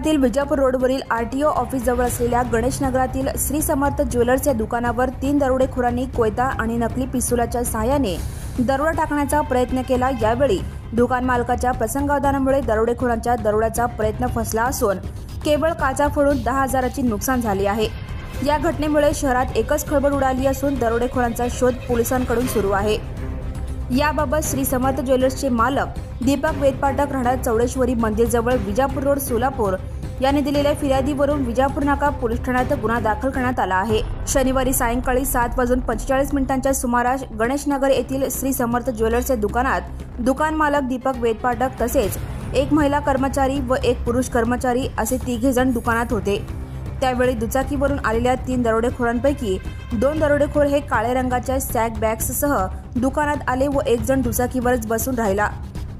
शहरातील विजापूर रोडवरील RTO office जवळ असलेल्या गणेश नगरातील श्री समर्थ ज्वेलर्स या दुकानावर 3 दरोडेखोरांनी कोयता आणि नकली पिस्तुलाच्या सहाय्याने दरोडा टाकण्याचा प्रयत्न केला। यावेळी दुकान मालकाच्या प्रसंगावधानामुळे दरोडेखोरांच्या दरोड्याचा प्रयत्न फसला असून केवळ काचा फोडून 10,000ची नुकसान झाले आहे। या घटनेमुळे शहरात एकच खळबळ उडाली असून दरोडेखोरांचा शोध पोलिसांकडून सुरू आहे। याबाबत श्री समर्थ ज्वेलर्सचे मालक दीपक वेदपाठक राहणार चौडेश्वरी मंदिरजवळ विजापूर रोड सोलापूर यांनी दिलेल्या फिर्यादीवरून विजापूर नाका पोलीस ठाण्यात गुन्हा दाखल करण्यात आला आहे। शनिवारी सायंकाळी 7:45 सुमारास गणेश नगर येथील श्री समर्थ ज्वेलर्स या दुकानात दुकान मालक दीपक वेदपाठक तसेच एक महिला कर्मचारी व एक पुरुष कर्मचारी असे 3 जण दुकानात होते। त्यावेळी दुचाकीवरून आलेल्या 3 दरोडेखोरांपैकी 2 दरोडेखोर हे काळ्या रंगाच्या सॅक बॅग्ससह दुकानात आले व एक जण दुचाकीवरच बसून राहिला।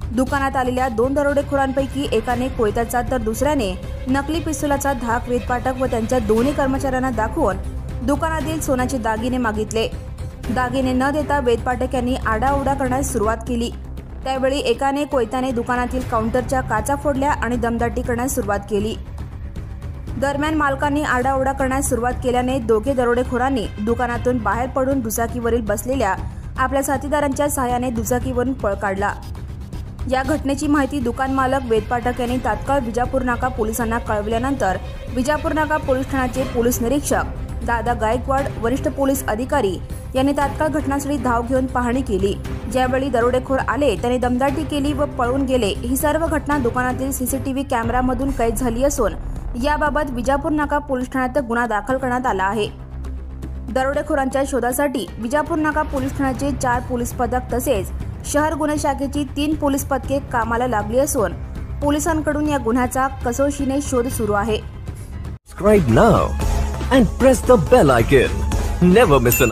दुकानात आलेल्या 2 दरोडेखोरांपैकी एकाने कोयत्याचा तर दुसऱ्याने नकली पिस्तुलाचा धाक वेदपाठक व त्यांच्या दोन्ही कर्मचाऱ्यांना दाखवून दुकानातील सोन्याचे दागिने मागितले। दागिने न देता वेदपाठक यांनी आडाओरडा करण्यास सुरुवात केली। त्यावेळी एकाने कोयत्याने दुकानातील काउंटरच्या काचा फोडल्या आणि दमदाटी करण्यास सुरुवात केली। दरम्यान मालकांनी आरडाओरडा करण्यास सुरुवात केल्याने दोघे दरोडेखोरांनी दुकानातून बाहेर पडून दुचाकीवरील बसलेल्या आपल्या साथीदारांच्या सहाय्याने दुचाकीवरून पळ काढला। या घटनेची माहिती दुकान मालक वेदपाठक यांनी तात्काळ विजापूर नाका पोलिसांना कळविल्यानंतर विजापूर नाका पोलीस ठाण्याचे पोलीस निरीक्षक दादा गायकवाड वरिष्ठ पोलीस अधिकारी यांनी तात्काळ घटनास्थळी धाव घेऊन पाहणी केली। ज्यावेळी दरोडेखोर आले त्यांनी दमदाटी केली व पळून गेले। ही सर्व घटना दुकानातील सीसीटीव्ही कॅमेरामधून कैद झाली असून याबाबत विजापूर नाका पोलीस ठाण्यात गुन्हा दाखल करण्यात आला आहे। दरोडेखोरांच्या शोधासाठी विजापूर नाका पोलीस ठाण्याचे 4 पोलीस पथक तसेच शहर गुन्हे शाखेची 3 पोलीस पथके कामाला लागली असून पोलिसांकडून या गुन्ह्याचा कसोशीने शोध सुरू आहे। Subscribe now and press the bell icon. Never miss an